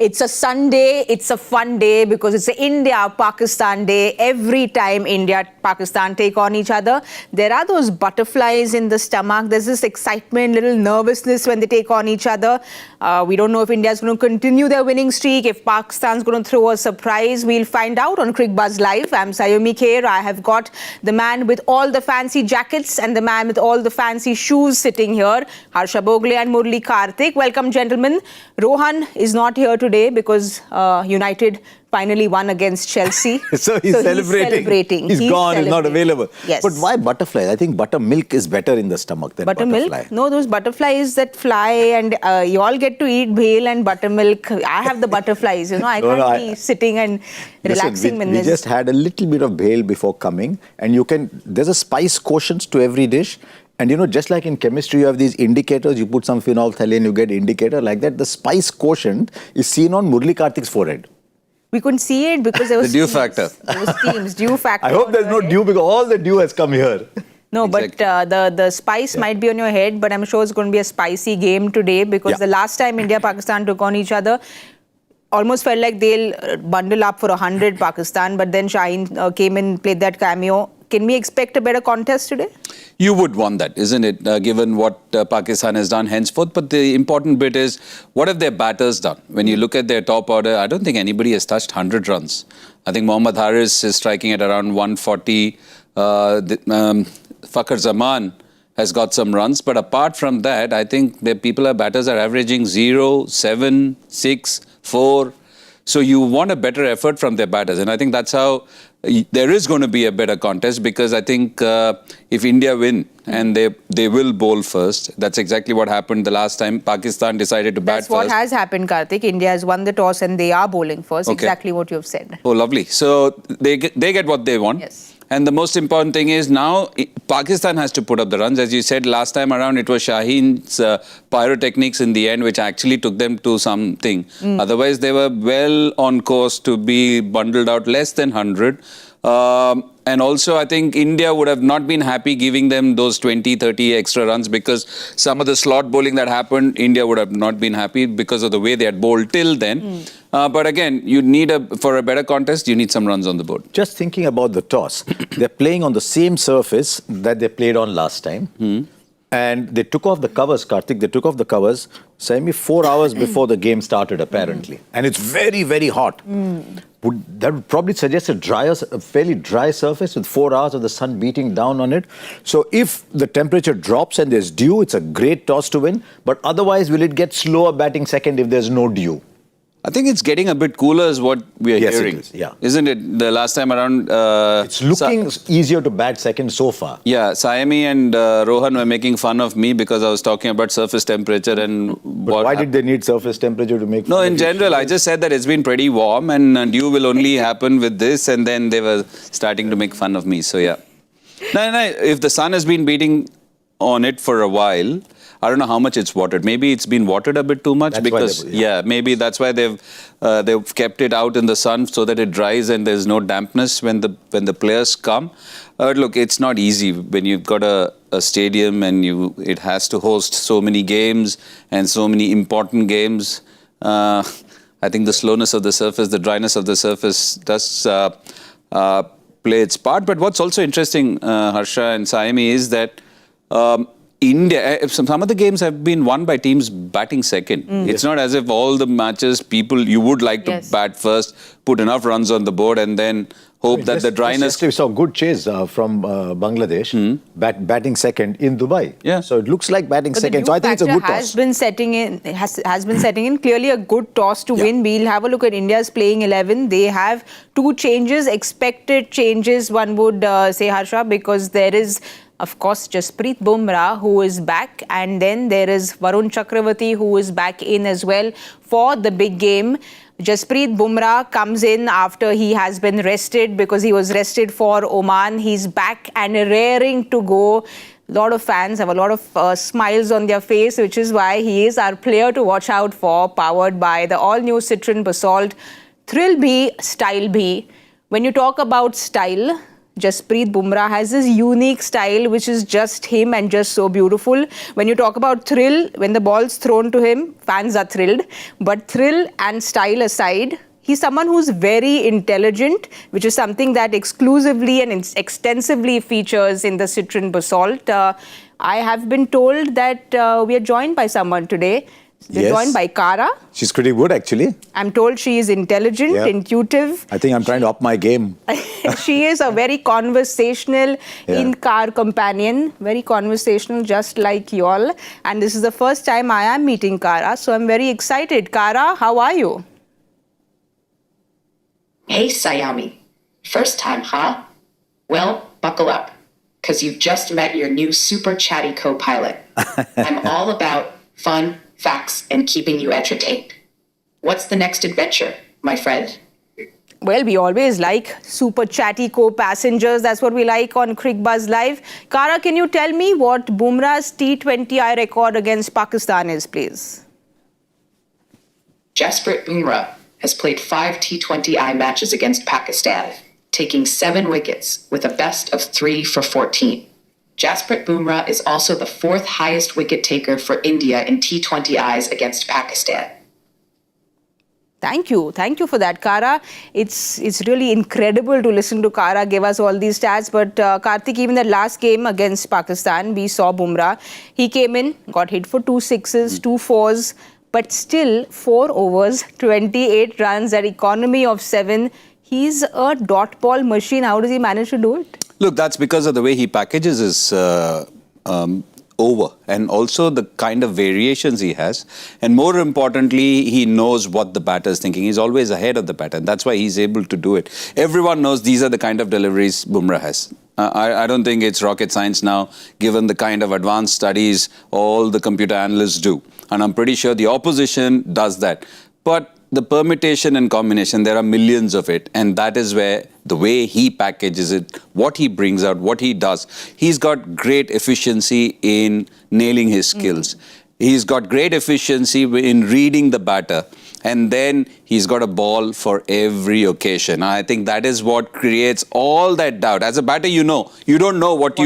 It's a Sunday, it's a fun day because it's the India-Pakistan day. Every time India-Pakistan take on each other, there are those butterflies in the stomach. There's this excitement, little nervousness when they take on each other. We don't know if India's going to continue their winning streak, if Pakistan's going to throw a surprise. We'll find out on Cricbuzz Live. I'm Saiyami Kher. I have got the man with all the fancy jackets and the man with all the fancy shoes sitting here, Harsha, Bhogle and Murali, Kartik. Welcome, gentlemen. Rohan is not here today because United finally won against Chelsea. so he's celebrating. He's gone, he's not available. Yes. But why butterfly? I think buttermilk is better in the stomach than buttermilk? butterfly. No, those butterflies that fly and you all get to eat bhel and buttermilk. I have the butterflies, you know. I can't be sitting and relaxing. We just had a little bit of bhel before coming, and there's a spice quotient to every dish. And you know, just like in chemistry, you have these indicators, you put some phenolphthalein, you get indicator. Like that, the spice quotient is seen on Murali Kartik's forehead. We couldn't see it because there was the dew factor. There was steams, dew factor. I hope there's no dew because all the dew has come here. No, exactly. But the spice might be on your head, but I'm sure it's going to be a spicy game today because the last time India-Pakistan took on each other, almost felt like they'll bundle up for 100 Pakistan, but then Shaheen came in, played that cameo. Can we expect a better contest today? You would want that, isn't it, given what Pakistan has done henceforth? But the important bit is, what have their batters done? When you look at their top order, I don't think anybody has touched 100 runs. I think Mohammad Haris is striking at around 140. Fakhar Zaman has got some runs. But apart from that, I think the batters are averaging 0, 7, 6, 4. So you want a better effort from their batters. And I think that's how there is going to be a better contest, because I think if India win and they will bowl first, that's exactly what happened the last time Pakistan decided to bat first. That's what has happened, Kartik. India has won the toss and they are bowling first. Okay. Exactly what you've said. Oh, lovely. So they get what they want. Yes. And the most important thing is now Pakistan has to put up the runs. As you said, last time around it was Shaheen's pyrotechnics in the end which actually took them to something. Otherwise, they were well on course to be bundled out less than 100. And also, I think India would have not been happy giving them those 20, 30 extra runs, because some of the slot bowling that happened, India would have not been happy because of the way they had bowled till then. But again, you need for a better contest, you need some runs on the board. Just thinking about the toss, they're playing on the same surface that they played on last time. And they took off the covers, Kartik, they took off the covers, Saiyami, 4 hours before the game started, apparently. And it's very, very hot. That would probably suggest a fairly dry surface with 4 hours of the sun beating down on it. So if the temperature drops and there's dew, it's a great toss to win. But otherwise, will it get slower batting second if there's no dew? I think it's getting a bit cooler is what we are hearing. It is, yeah. Isn't it? The last time around... it's looking easier to bat second so far. Yeah, Saiyami and Rohan were making fun of me because I was talking about surface temperature and... But why did they need surface temperature to make fun No, of in general, I just said that it's been pretty warm and dew will only happen with this, and then they were starting to make fun of me. So, yeah. No, if the sun has been beating on it for a while... I don't know how much it's watered. Maybe it's been watered a bit too much because maybe that's why they've kept it out in the sun so that it dries and there's no dampness when the players come. Look, it's not easy when you've got a stadium and it has to host so many games and so many important games. I think the slowness of the surface, the dryness of the surface does play its part. But what's also interesting, Harsha and Saiyami, is that India, some of the games have been won by teams batting second. It's not as if all the matches you would like to bat first, put enough runs on the board and then hope that the dryness... We saw good chase from Bangladesh, batting second in Dubai. Yeah. So it looks like batting second. So I think it's a good toss. Has been setting in clearly a good toss to win. We'll have a look at India's playing 11. They have 2 changes, expected changes, one would say, Harsha, because there is... Of course, Jasprit Bumrah, who is back, and then there is Varun Chakravarti, who is back in as well for the big game. Jasprit Bumrah comes in after he has been rested because he was rested for Oman. He's back and raring to go. A lot of fans have a lot of smiles on their face, which is why he is our player to watch out for, powered by the all-new Citroen Basalt Thrill Bhi, Style Bhi. When you talk about style, Jasprit Bumrah has this unique style which is just him and just so beautiful. When you talk about thrill, when the ball's thrown to him, fans are thrilled. But thrill and style aside, he's someone who's very intelligent, which is something that exclusively and extensively features in the Citron Basalt. I have been told that we are joined by someone today. They're joined by Kara. She's pretty good, actually. I'm told she is intelligent, intuitive. I think I'm trying to up my game. She is a very conversational in-car companion, very conversational, just like y'all. And this is the first time I am meeting Kara, so I'm very excited. Kara, how are you? Hey, Saiyami. First time, huh? Well, buckle up, because you've just met your new super chatty co-pilot. I'm all about fun, facts, and keeping you entertained. What's the next adventure, my friend? Well, we always like super chatty co-passengers. That's what we like on Cricbuzz Live. Kara, can you tell me what Bumrah's T20I record against Pakistan is, please? Jasprit Bumrah has played 5 T20I matches against Pakistan, taking 7 wickets with a best of 3 for 14. Jasprit Bumrah is also the 4th highest wicket taker for India in T20Is against Pakistan. Thank you for that, Kara. It's really incredible to listen to Kara give us all these stats. But Kartik, even the last game against Pakistan, we saw Bumrah. He came in, got hit for 2 sixes, 2 fours, but still 4 overs, 28 runs, that economy of 7. He's a dot ball machine. How does he manage to do it? Look, that's because of the way he packages his over and also the kind of variations he has. And more importantly, he knows what the batter is thinking. He's always ahead of the batter. And that's why he's able to do it. Everyone knows these are the kind of deliveries Bumrah has. I don't think it's rocket science now, given the kind of advanced studies all the computer analysts do. And I'm pretty sure the opposition does that. But the permutation and combination, there are millions of it. And that is where the way he packages it, what he brings out, what he does. He's got great efficiency in nailing his skills. He's got great efficiency in reading the batter. And then he's got a ball for every occasion. I think that is what creates all that doubt. As a batter, you don't know what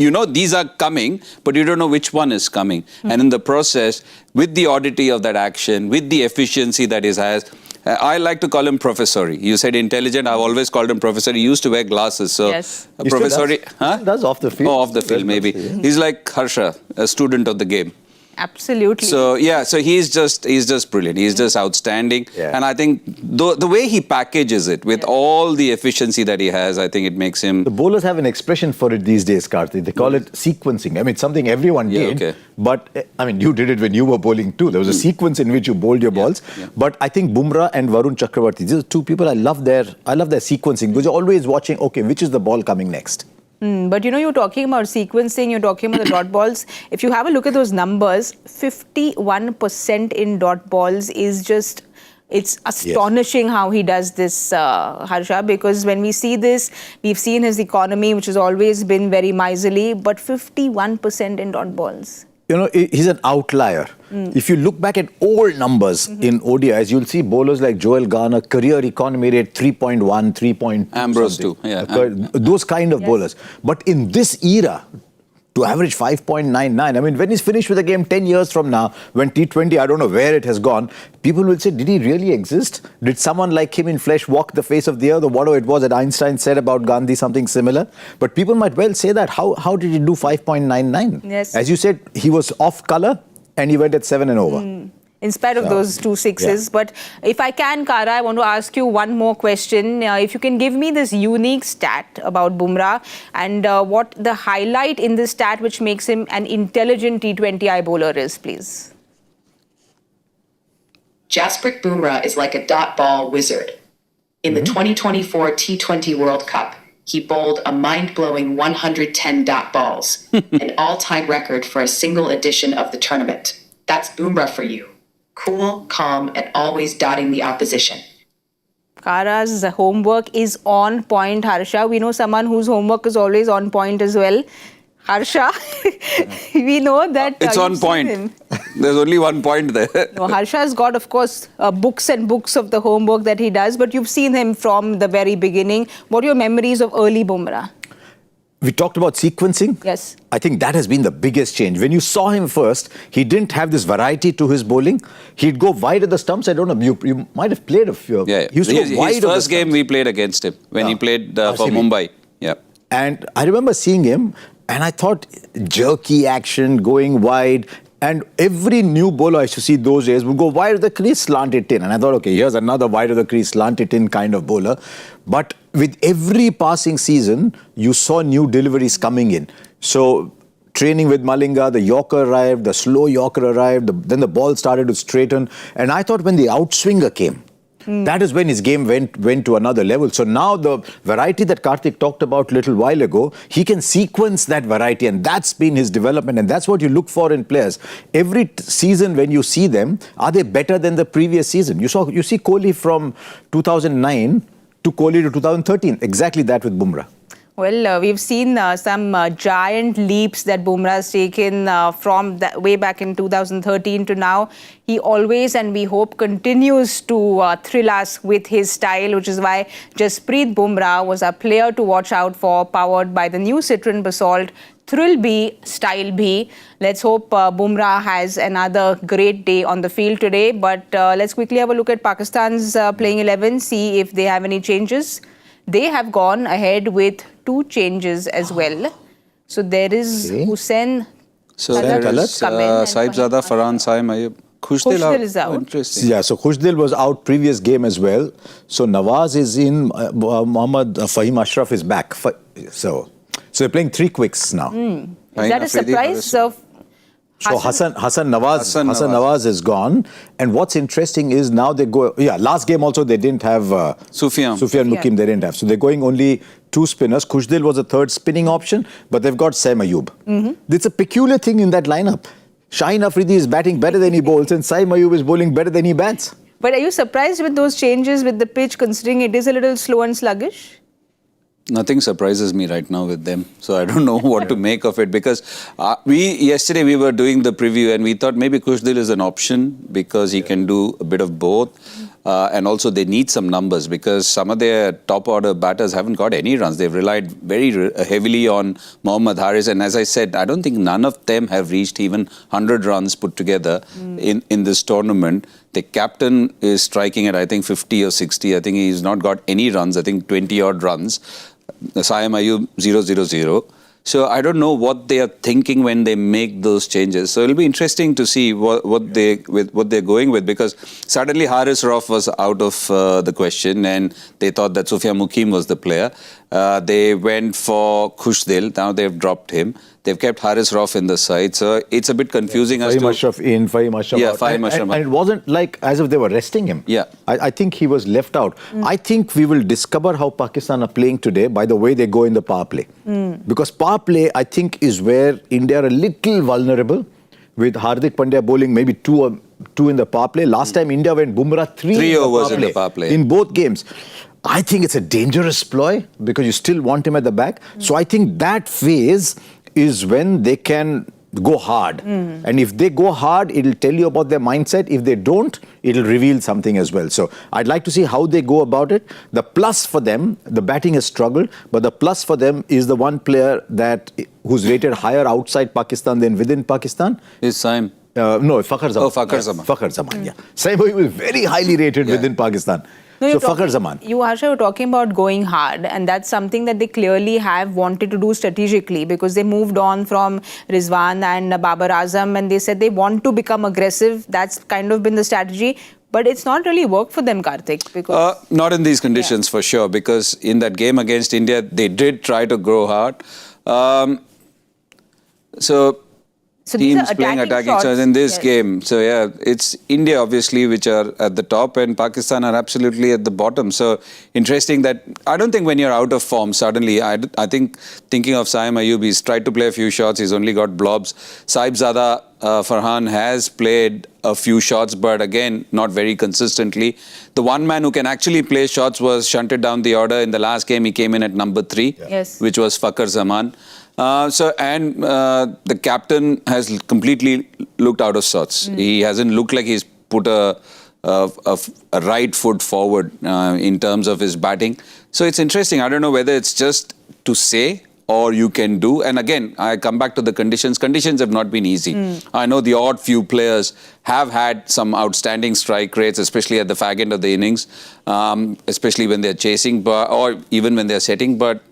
you know these are coming, but you don't know which one is coming. And in the process, with the oddity of that action, with the efficiency that he has, I like to call him Professori. You said intelligent. I've always called him Professori. He used to wear glasses. So Professori, Does off the field. Oh, off the field, maybe. He's like Harsha, a student of the game. Absolutely. So so he's just brilliant. He's just outstanding. And I think the way he packages it with all the efficiency that he has, I think it makes him. The bowlers have an expression for it these days, Kartik. They call it sequencing. I mean, it's something everyone did. Okay. But I mean, you did it when you were bowling too. There was a sequence in which you bowled your balls. But I think Bumrah and Varun Chakravarti, these are two people I love their sequencing, because you're always watching, okay, which is the ball coming next? But you're talking about sequencing, you're talking about the dot balls. If you have a look at those numbers, 51% in dot balls is just, it's astonishing how he does this, Harsha, because when we see this, we've seen his economy, which has always been very miserly, but 51% in dot balls. He's an outlier. If you look back at old numbers in ODIs, you'll see bowlers like Joel Garner, career economy rate 3.1, 3.2. Ambrose too. Those kind of bowlers. But in this era, to average 5.99, I mean, when he's finished with the game 10 years from now, when T20, I don't know where it has gone, people will say, did he really exist? Did someone like him in flesh walk the face of the earth? Or whatever it was that Einstein said about Gandhi, something similar. But people might well say that. How did he do 5.99? Yes. As you said, he was off colour and he went at 7 and over. In spite of those 2 sixes. But if I can, Kara, I want to ask you one more question. If you can give me this unique stat about Bumrah and what the highlight in this stat which makes him an intelligent T20I bowler is, please. Jasprit Bumrah is like a dot ball wizard. In the 2024 T20 World Cup, he bowled a mind-blowing 110 dot balls, an all-time record for a single edition of the tournament. That's Bumrah for you. Cool, calm, and always dotting the opposition. Kara's homework is on point, Harsha. We know someone whose homework is always on point as well. Harsha, we know that It's on you've seen point. him. There's only one point there. No, Harsha has got, of course, books and books of the homework that he does, but you've seen him from the very beginning. What are your memories of early Bumrah? We talked about sequencing. Yes. I think that has been the biggest change. When you saw him first, he didn't have this variety to his bowling. He'd go wide at the stumps. I don't know, you might have played a few. Yeah, He used to go wide his of the first game stumps. we played against him when he played for RCB. Mumbai. Yeah. And I remember seeing him, and I thought jerky action, going wide. And every new bowler I used to see those days would go wide of the crease, slant it in. And I thought, okay, here's another wide of the crease, slant it in kind of bowler. But with every passing season, you saw new deliveries coming in. So training with Malinga, the Yorker arrived, the slow Yorker arrived, then the ball started to straighten. And I thought when the outswinger came, that is when his game went to another level. So now the variety that Kartik talked about a little while ago, he can sequence that variety, and that's been his development, and that's what you look for in players. Every season when you see them, are they better than the previous season? You see Kohli from 2009 to Kohli to 2013, exactly that with Bumrah. Well, we've seen some giant leaps that Bumrah has taken from way back in 2013 to now. He always, and we hope, continues to thrill us with his style, which is why Jasprit Bumrah was a player to watch out for, powered by the new Citroen Basalt Thrill B, Style B. Let's hope Bumrah has another great day on the field today. But let's quickly have a look at Pakistan's playing 11, see if they have any changes. They have gone ahead with 2 changes as well. So there is Hussain. So Talat there has is come in and Saibzada, Farhan, Saiyami. Khushdil is out. Oh, interesting. Yeah, so Khushdil was out previous game as well. So Nawaz is in, Mohammad Fahim Ashraf is back. So they're playing 3 quicks now. Is that a surprise? So Hassan Nawaz is gone. And what's interesting is now they go, last game also they didn't have Sufyan Mukim, they didn't have. So they're going only 2 spinners. Khushdil was a third spinning option, but they've got Saim Ayub. It's a peculiar thing in that lineup. Shaheen Afridi is batting better than he bowls, and Saim Ayub is bowling better than he bats. But are you surprised with those changes with the pitch, considering it is a little slow and sluggish? Nothing surprises me right now with them. So I don't know what to make of it, because yesterday we were doing the preview and we thought maybe Khushdil is an option because he can do a bit of both. And also they need some numbers because some of their top order batters haven't got any runs. They've relied very heavily on Mohammad Haris. And as I said, I don't think none of them have reached even 100 runs put together in this tournament. The captain is striking at, I think, 50 or 60. I think he's not got any runs. I think 20 odd runs. Saim Ayub 0-0-0. So I don't know what they are thinking when they make those changes. So it'll be interesting to see what they're going with, because suddenly Haris Rauf was out of the question and they thought that Sufyan Mukim was the player. They went for Khushdil. Now they've dropped him. They've kept Haris Rauf in the side. So it's a bit confusing as to... Fahim Ashraf in, Fahim Ashraf out. Fahim Ashraf. And it wasn't like as if they were resting him. Yeah. I think he was left out. I think we will discover how Pakistan are playing today by the way they go in the power play. Because power play, I think, is where India are a little vulnerable, with Hardik Pandya bowling maybe two in the power play. Last time India went Bumrah 3 overs in the power play. In both games. I think it's a dangerous ploy because you still want him at the back. So I think that phase is when they can go hard. And if they go hard, it'll tell you about their mindset. If they don't, it'll reveal something as well. So I'd like to see how they go about it. The plus for them, the batting has struggled, but the plus for them is the one player who's rated higher outside Pakistan than within Pakistan. Is Saim? No, Fakhar Zaman. Oh, Fakhar Zaman. Fakhar Zaman, yeah. Saim was very highly rated within Pakistan. No, so Fakhar Zaman. You, Harsha, were talking about going hard, and that's something that they clearly have wanted to do strategically, because they moved on from Rizwan and Babar Azam, and they said they want to become aggressive. That's kind of been the strategy. But it's not really worked for them, Kartik. Because not in these conditions, for sure, because in that game against India, they did try to grow hard. So teams playing attacking shots in this game. So yeah, it's India obviously which are at the top and Pakistan are absolutely at the bottom. So interesting that I don't think when you're out of form suddenly, I think thinking of Saim Ayub, he's tried to play a few shots, he's only got blobs. Saibzada Farhan has played a few shots, but again, not very consistently. The one man who can actually play shots was shunted down the order. In the last game, he came in at number 3, which was Fakhar Zaman. The captain has completely looked out of sorts. He hasn't looked like he's put a right foot forward in terms of his batting. So it's interesting. I don't know whether it's just to say or you can do. And again, I come back to the conditions. Conditions have not been easy. I know the odd few players have had some outstanding strike rates, especially at the fag end of the innings, especially when they're chasing or even when they're setting. But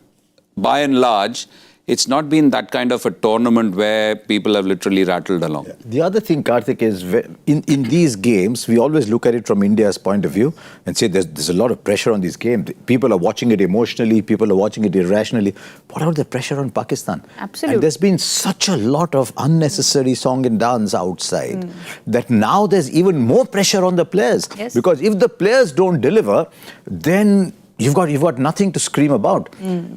by and large, it's not been that kind of a tournament where people have literally rattled along. The other thing, Kartik, is in these games, we always look at it from India's point of view and say there's a lot of pressure on these games. People are watching it emotionally, people are watching it irrationally. What about the pressure on Pakistan? Absolutely. And there's been such a lot of unnecessary song and dance outside that now there's even more pressure on the players. Yes. Because if the players don't deliver, then you've got nothing to scream about.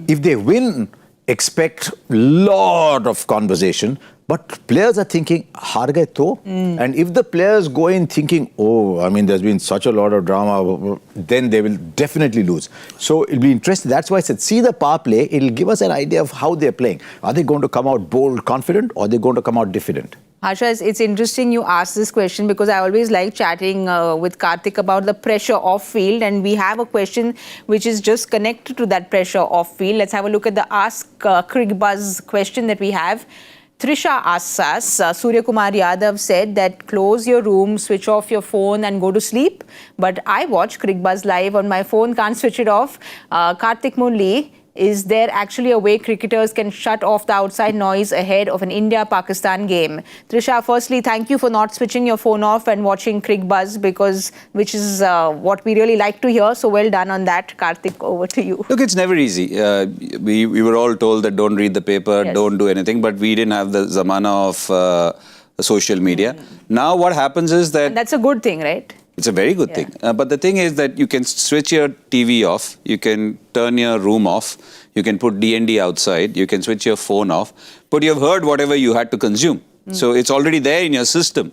If they win, expect lot of conversation, but players are thinking, "Haar gaye to?" And if the players go in thinking, "Oh, I mean, there's been such a lot of drama," then they will definitely lose. So it'll be interesting. That's why I said, see the power play. It'll give us an idea of how they're playing. Are they going to come out bold, confident, or are they going to come out diffident? Harsha, it's interesting you asked this question because I always like chatting with Kartik about the pressure off field, and we have a question which is just connected to that pressure off field. Let's have a look at the Ask Cricbuzz question that we have. Trisha asks us, Surya Kumar Yadav said that close your room, switch off your phone and go to sleep. But I watch Cricbuzz live on my phone, can't switch it off. Kartik Murali, is there actually a way cricketers can shut off the outside noise ahead of an India-Pakistan game? Trisha, firstly, thank you for not switching your phone off and watching Cricbuzz, which is what we really like to hear. So well done on that. Kartik, over to you. Look, it's never easy. We were all told that don't read the paper, Yes. don't do anything, but we didn't have the zamana of social media. Now what happens is that... And that's a good thing, right? It's a very good thing. But the thing is that you can switch your TV off, you can turn your room off, you can put D&D outside, you can switch your phone off, but you've heard whatever you had to consume. So it's already there in your system.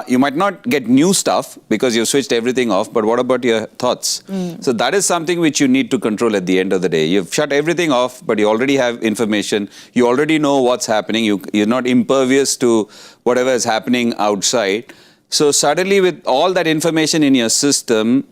You might not get new stuff because you've switched everything off, but what about your thoughts? So that is something which you need to control at the end of the day. You've shut everything off, but you already have information. You already know what's happening. You're not impervious to whatever is happening outside. So suddenly with all that information in your system,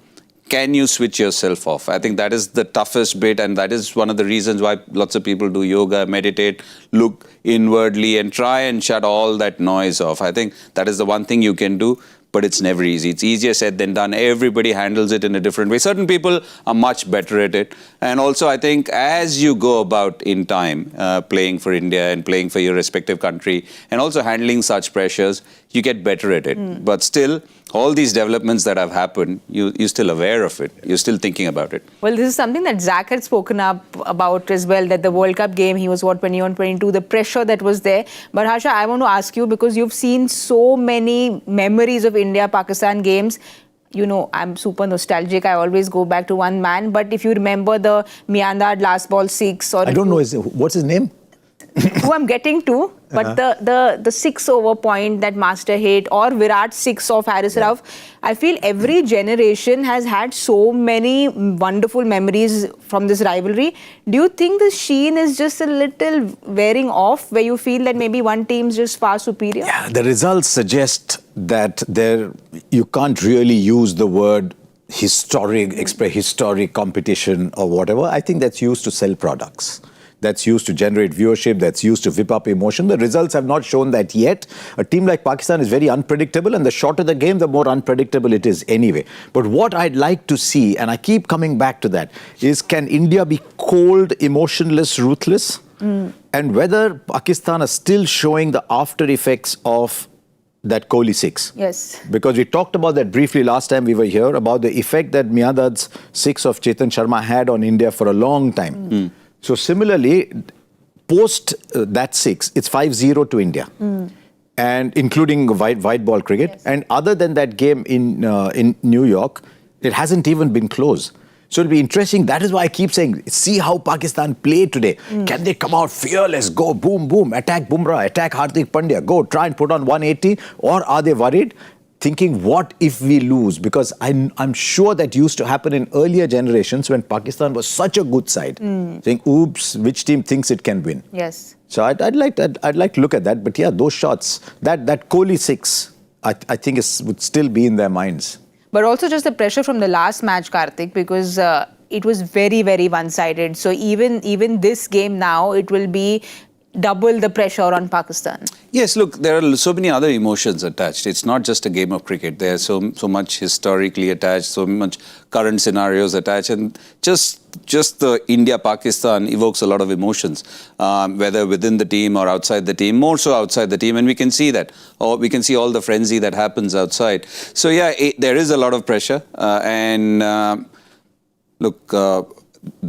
can you switch yourself off? I think that is the toughest bit, and that is one of the reasons why lots of people do yoga, meditate, look inwardly and try and shut all that noise off. I think that is the one thing you can do, but it's never easy. It's easier said than done. Everybody handles it in a different way. Certain people are much better at it. And also, I think as you go about in time, playing for India and playing for your respective country, and also handling such pressures, you get better at it. But still, all these developments that have happened, you're still aware of it. You're still thinking about it. Well, this is something that Zach had spoken up about as well, that the World Cup game, he was, 21, 22, the pressure that was there. But Harsha, I want to ask you, because you've seen so many memories of India-Pakistan games. You know, I'm super nostalgic. I always go back to one man. But if you remember the Miandad last ball 6... or I don't know, what's his name? who I'm getting to, but the 6 over point that Master hit, or Virat's 6 of Haris Rauf, I feel every generation has had so many wonderful memories from this rivalry. Do you think the sheen is just a little wearing off, where you feel that maybe one team's just far superior? Yeah, the results suggest that you can't really use the word historic competition or whatever. I think that's used to sell products. That's used to generate viewership, that's used to whip up emotion. The results have not shown that yet. A team like Pakistan is very unpredictable, and the shorter the game, the more unpredictable it is anyway. But what I'd like to see, and I keep coming back to that, is can India be cold, emotionless, ruthless? And whether Pakistan is still showing the after effects of that Kohli 6. Yes. Because we talked about that briefly last time we were here, about the effect that Miandad's 6 of Chetan Sharma had on India for a long time. So similarly, post that 6, it's 5-0 to India, and including white ball cricket. Yes. And other than that game in New York, it hasn't even been close. So it'll be interesting. That is why I keep saying, see how Pakistan played today. Can they come out fearless, go boom, boom, attack Bumrah, attack Hardik Pandya, go try and put on 180, or are they worried? thinking, what if we lose? Because I'm sure that used to happen in earlier generations when Pakistan was such a good side. Saying, oops, which team thinks it can win? Yes. So I'd like to look at that. But yeah, those shots, that Kohli 6, I think would still be in their minds. But also just the pressure from the last match, Kartik, because it was very, very one-sided. So even this game now, it will be double the pressure on Pakistan. Yes, look, there are so many other emotions attached. It's not just a game of cricket. There's so much historically attached, so much current scenarios attached, and just the India-Pakistan evokes a lot of emotions, whether within the team or outside the team, more so outside the team, and we can see that. Or we can see all the frenzy that happens outside. So yeah, there is a lot of pressure, look,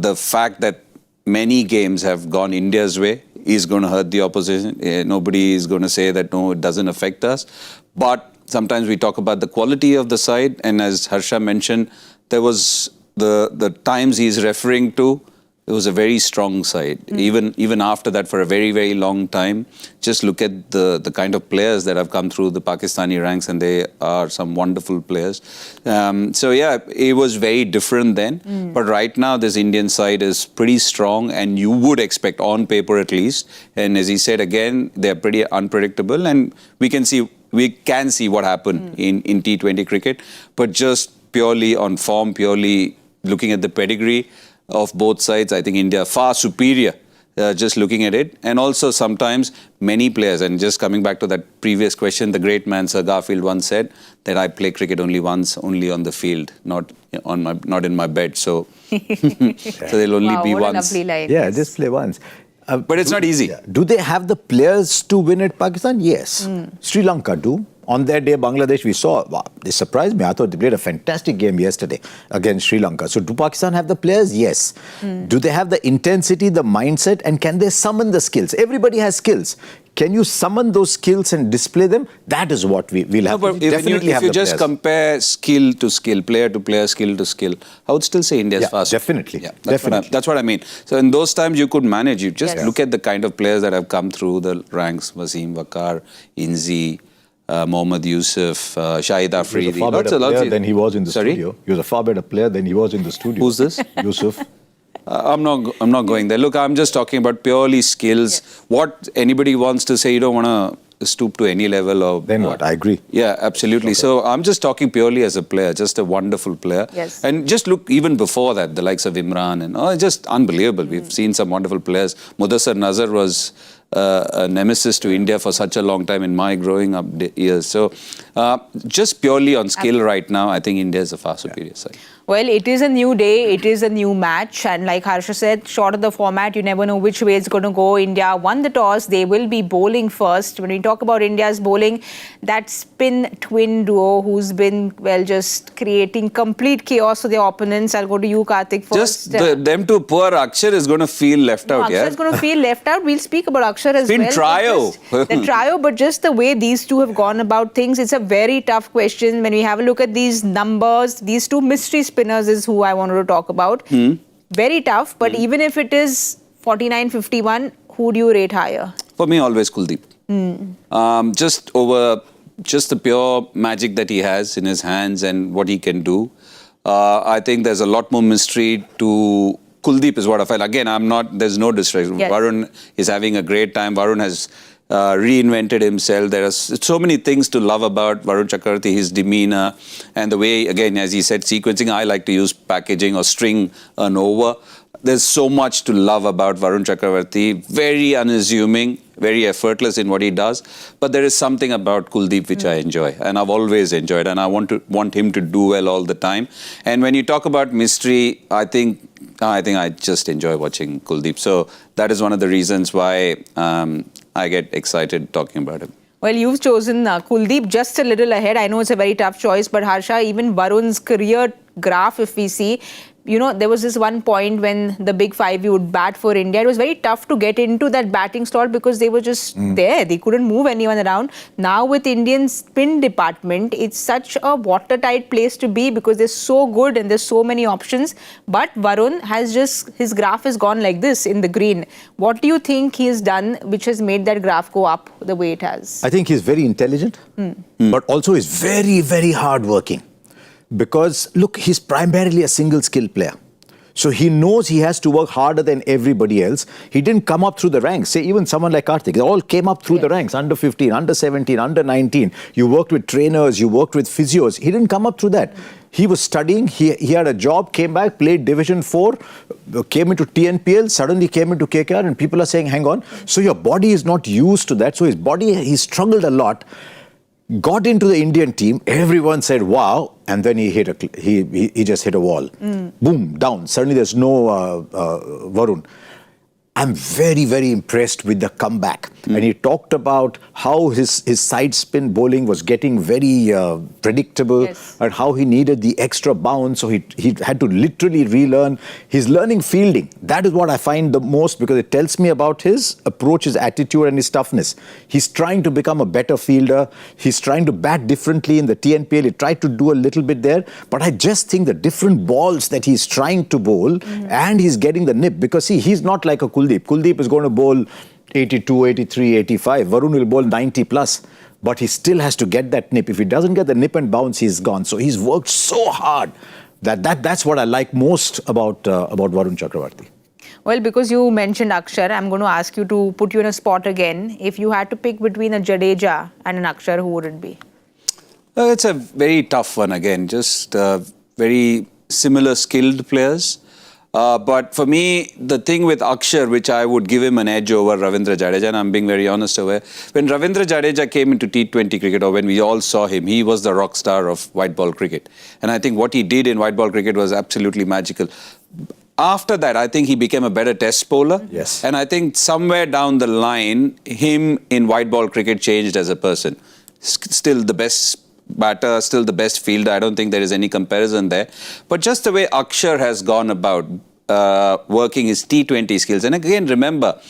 the fact that many games have gone India's way is going to hurt the opposition. Nobody is going to say that, no, it doesn't affect us. But sometimes we talk about the quality of the side. And as Harsha mentioned, there was the times he's referring to, it was a very strong side. Even after that, for a very, very long time, just look at the kind of players that have come through the Pakistani ranks, and they are some wonderful players. So yeah, it was very different then. But right now, this Indian side is pretty strong, and you would expect, on paper at least, and as he said again, they're pretty unpredictable, and we can see what happened in T20 cricket. But just purely on form, purely looking at the pedigree of both sides, I think India far superior, just looking at it. And also sometimes many players, and just coming back to that previous question, the great man Sir Garfield once said that I play cricket only once, only on the field, not in my bed. So, so they'll only be what once. a lovely line. Yeah, just play once. But it's not easy. Do they have the players to win at Pakistan? Yes. Sri Lanka do. On their day, Bangladesh, we saw, wow, they surprised me. I thought they played a fantastic game yesterday against Sri Lanka. So do Pakistan have the players? Yes. Do they have the intensity, the mindset, and can they summon the skills? Everybody has skills. Can you summon those skills and display them? That is what we'll have. But if you just compare skill to skill, player to player, skill to skill, I would still say India's fast. Definitely. Yeah, Definitely. That's what I mean. So in those times, you could manage. You just look at the kind of players that have come through the ranks: Wasim, Waqar, Inzi, Mohammad Yusuf, Shahid Afridi. He was a far better player than he was in the studio. He was a far better player than he was in the studio. Who's this? Yusuf. I'm not going there. Look, I'm just talking about purely skills. Yes. What anybody wants to say, you don't want to stoop to any level. Or Then what? I agree. Yeah, absolutely. Okay. So I'm just talking purely as a player, just a wonderful player. Yes. And just look, even before that, the likes of Imran and just unbelievable. We've seen some wonderful players. Mudassar Nazar was a nemesis to India for such a long time in my growing up years. So just purely on skill right now, I think India is a far superior side. Well, it is a new day, it is a new match, and like Harsha said, short of the format, you never know which way it's going to go. India won the toss, they will be bowling first. When we talk about India's bowling, that spin twin duo who's been, well, just creating complete chaos for their opponents. I'll go to you, Kartik, first. Just them two, poor Akshar is going to feel left out, yeah? Akshar's going to feel left out. We'll speak about Akshar as well. Spin trio. The trio, but just the way these two have gone about things, it's a very tough question. When we have a look at these numbers, these two mystery spinners is who I wanted to talk about. Very tough, but even if it is 49-51, who do you rate higher? For me, always Kuldeep. Just the pure magic that he has in his hands and what he can do. I think there's a lot more mystery to Kuldeep is what I felt. Again, there's no distraction. Yes. Varun is having a great time. Varun has reinvented himself. There are so many things to love about Varun Chakravarti, his demeanor, and the way, again, as he said, sequencing. I like to use packaging or string an over. There's so much to love about Varun Chakravarti. Very unassuming, very effortless in what he does. But there is something about Kuldeep which I enjoy, and I've always enjoyed, and I want him to do well all the time. And when you talk about mystery, I think I just enjoy watching Kuldeep. So that is one of the reasons why I get excited talking about him. Well, you've chosen Kuldeep just a little ahead. I know it's a very tough choice, but Harsha, even Varun's career graph, if we see, there was this one point when the big five would bat for India. It was very tough to get into that batting slot because they were just there. They couldn't move anyone around. Now with Indian spin department, it's such a watertight place to be because they're so good and there's so many options. But Varun has his graph has gone like this in the green. What do you think he has done which has made that graph go up the way it has? I think he's very intelligent, but also he's very, very hardworking. Because, look, he's primarily a single-skill player. So he knows he has to work harder than everybody else. He didn't come up through the ranks. Say, even someone like Kartik, they all came up through the ranks, under 15, under 17, under 19. You worked with trainers, you worked with physios. He didn't come up through that. He was studying, he had a job, came back, played Division 4, came into TNPL, suddenly came into KKR, and people are saying, hang on. So your body is not used to that. So his body, he struggled a lot. Got into the Indian team, everyone said, wow, and then he just hit a wall. Boom, down. Suddenly there's no Varun. I'm very, very impressed with the comeback. And he talked about how his side spin bowling was getting very predictable and how he needed the extra bounce. So he had to literally relearn. He's learning fielding. That is what I find the most because it tells me about his approach, his attitude and his toughness. He's trying to become a better fielder. He's trying to bat differently in the TNPL. He tried to do a little bit there. But I just think the different balls that he's trying to bowl and he's getting the nip because see, he's not like a Kuldeep. Kuldeep is going to bowl 82, 83, 85. Varun will bowl 90 plus. But he still has to get that nip. If he doesn't get the nip and bounce, he's gone. So he's worked so hard. That's what I like most about Varun Chakravarti. Well, because you mentioned Akshar, I'm going to ask you to put you in a spot again. If you had to pick between a Jadeja and an Akshar, who would it be? It's a very tough one again. Just very similar skilled players. But for me, the thing with Akshar, which I would give him an edge over Ravindra Jadeja, and I'm being very honest over, when Ravindra Jadeja came into T20 cricket, or when we all saw him, he was the rock star of white ball cricket. And I think what he did in white ball cricket was absolutely magical. After that, I think he became a better test bowler. Yes. And I think somewhere down the line, him in white ball cricket changed as a person. Still the best batter, still the best fielder. I don't think there is any comparison there. But just the way Akshar has gone about working his T20 skills. And again, remember,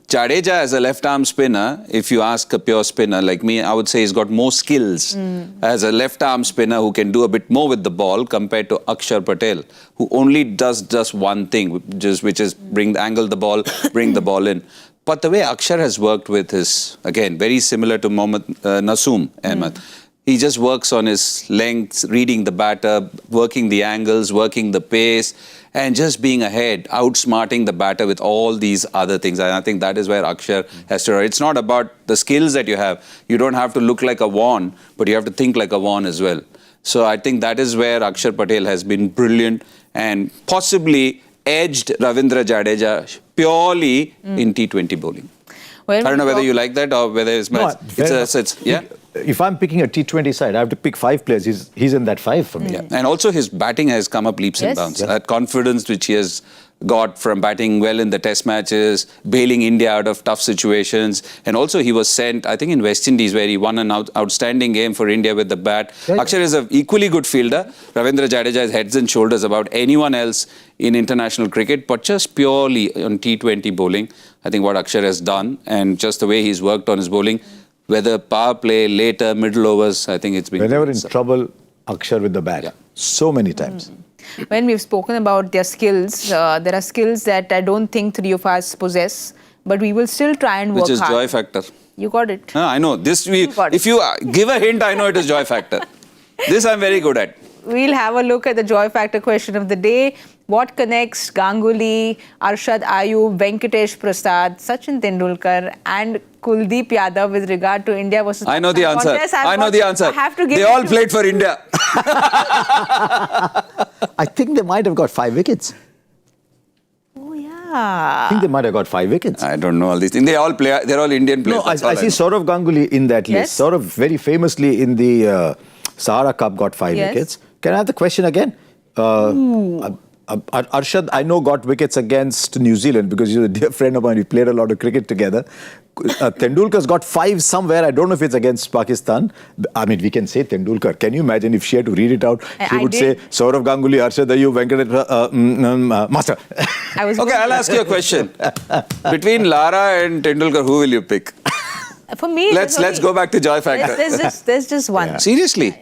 Jadeja as a left-arm spinner, if you ask a pure spinner like me, I would say he's got more skills as a left-arm spinner who can do a bit more with the ball compared to Akshar Patel, who only does just one thing, which is angle the ball, bring the ball in. But the way Akshar has worked with his, again, very similar to Mohammad Nasoom Ahmed. He just works on his lengths, reading the batter, working the angles, working the pace, and just being ahead, outsmarting the batter with all these other things. And I think that is where Akshar has to. It's not about the skills that you have. You don't have to look like a Vaughan, but you have to think like a Vaughan as well. So I think that is where Akshar Patel has been brilliant and possibly edged Ravindra Jadeja purely in T20 bowling. Well, I don't know whether you like that or whether it's yeah. If I'm picking a T20 side, I have to pick 5 players. He's in that 5 for me. Yeah. And also his batting has come up leaps and bounds. That confidence which he has got from batting well in the test matches, bailing India out of tough situations. And also he was sent, I think in West Indies, where he won an outstanding game for India with the bat. Yeah. Akshar is an equally good fielder. Ravindra Jadeja is heads and shoulders about anyone else in international cricket. But just purely on T20 bowling, I think what Akshar has done and just the way he's worked on his bowling, whether power play, later, middle overs, I think it's been... Whenever in trouble, Akshar with the bat. Yeah. So many times. When we've spoken about their skills, there are skills that I don't think 3 of us possess, but we will still try and work hard. Which is joy factor. You got it. I know. If you give a hint, I know it is joy factor. This I'm very good at. We'll have a look at the joy factor question of the day. What connects Ganguly, Arshad Ayub, Venkatesh Prasad, Sachin Tendulkar and Kuldeep Yadav with regard to India versus I know the answer. I know the answer. I have to give they all played for India. I think they might have got 5 wickets. Oh, yeah. I think they might have got 5 wickets. I don't know all these things. They're all Indian players. No, I see Saurav Ganguly in that list. Saurav very famously in the Sahara Cup got 5 wickets. Can I have the question again? Arshad, I know, got wickets against New Zealand because he's a dear friend of mine. We played a lot of cricket together. Tendulkar's got 5 somewhere. I don't know if it's against Pakistan. I mean, we can say Tendulkar. Can you imagine if she had to read it out? She would say, Saurav Ganguly, Harsha Dayu, Venkat, Master. Okay, I'll ask you a question. Between Lara and Tendulkar, who will you pick? For me, Let's go back to joy factor. There's just one. Yeah. Seriously?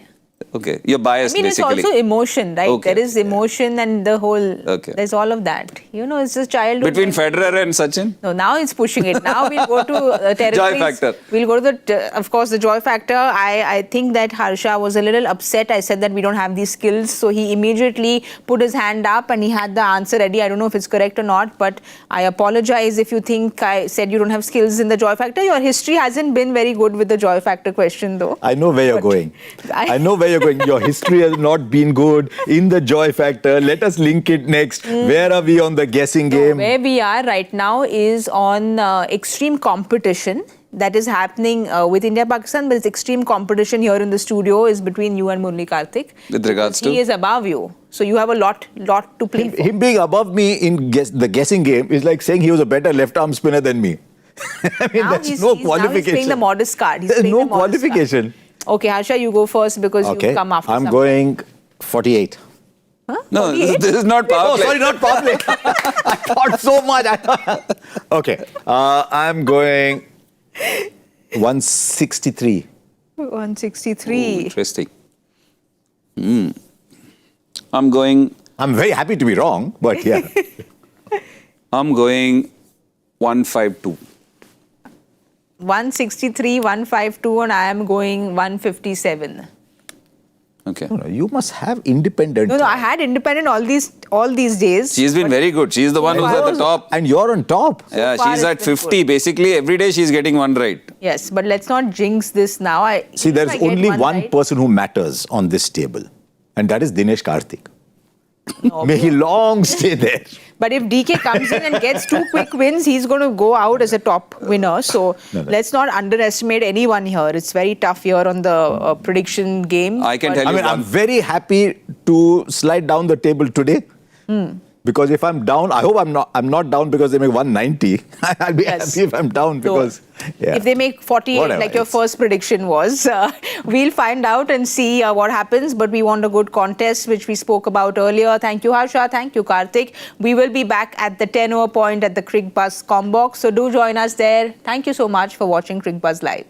Okay, you're biased basically. It's also emotion, right? Okay. There is emotion and the whole, there's all of that. It's just childhood. Between Federer and Sachin? No, now it's pushing it. Now we'll go to territories. Joy factor. We'll go to of course, the joy factor. I think that Harsha was a little upset. I said that we don't have these skills. So he immediately put his hand up and he had the answer ready. I don't know if it's correct or not, but I apologize if you think I said you don't have skills in the joy factor. Your history hasn't been very good with the joy factor question, though. I know where you're going. I know where you're going. Your history has not been good in the joy factor. Let us link it next. Where are we on the guessing game? Where we are right now is on extreme competition that is happening with India-Pakistan, but it's extreme competition here in the studio is between you and Murali, Kartik. With regards to? He is above you. So you have a lot to play for. Him being above me in the guessing game is like saying he was a better left-arm spinner than me. I mean, there's no qualification. Now he's playing the modest card. There's no qualification. Okay, Harsha, you go first because you come after. I'm going 48. Huh? No, this is not power play. Oh, sorry, not power play. I thought so much. Okay, I'm going 163. 163. Interesting. I'm very happy to be wrong, but yeah. I'm going 152. 163, 152, and I am going 157. Okay. No, you must have independent. No, I had independent all these days. She's been very good. She's the one who's at the top. And you're on top. Yeah, far she's it's at been 50. good. Basically, every day she's getting one right. Yes, but let's not jinx this now. See, there's only one person who matters on this table, and that is Dinesh Kartik. May he long stay there. But if DK comes in and gets 2 quick wins, he's going to go out as a top winner. So let's not underestimate anyone here. It's very tough here on the prediction game. I can tell you I'm very happy to slide down the table today. Because if I'm down, I hope I'm not down because they make 190. I'll be happy if I'm down because... If they make 48 like your first prediction was, we'll find out and see what happens. But we want a good contest, which we spoke about earlier. Thank you, Harsha. Thank you, Kartik. We will be back at the 10 hour point at the Cricbuzz Combox. So do join us there. Thank you so much for watching Cricbuzz Live.